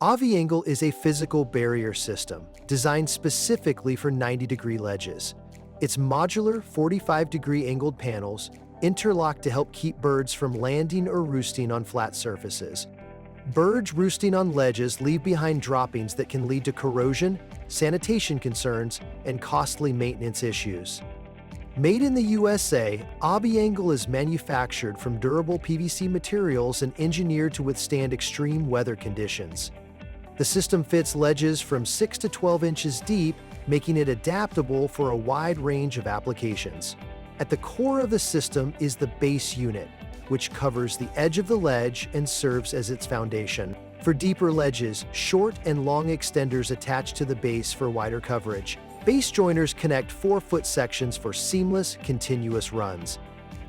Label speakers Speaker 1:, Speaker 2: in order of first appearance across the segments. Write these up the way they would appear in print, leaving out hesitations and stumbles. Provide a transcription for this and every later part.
Speaker 1: AviAngle is a physical barrier system designed specifically for 90-degree ledges. Its modular 45-degree angled panels interlock to help keep birds from landing or roosting on flat surfaces. Birds roosting on ledges leave behind droppings that can lead to corrosion, sanitation concerns, and costly maintenance issues. Made in the USA, AviAngle is manufactured from durable PVC materials and engineered to withstand extreme weather conditions. The system fits ledges from 6 to 12 inches deep, making it adaptable for a wide range of applications. At the core of the system is the base unit, which covers the edge of the ledge and serves as its foundation. For deeper ledges, short and long extenders attach to the base for wider coverage. Base joiners connect 4-foot sections for seamless, continuous runs.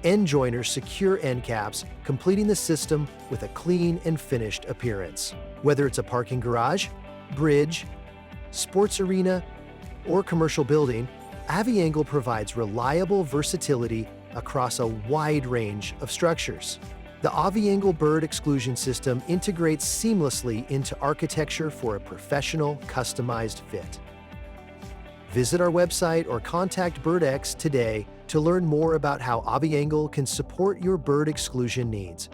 Speaker 1: End joiners secure end caps, completing the system with a clean and finished appearance. Whether it's a parking garage, bridge, sports arena, or commercial building, AviAngle provides reliable versatility across a wide range of structures. The AviAngle bird exclusion system integrates seamlessly into architecture for a professional, customized fit. Visit our website or contact BirdX today to learn more about how AviAngle can support your bird exclusion needs.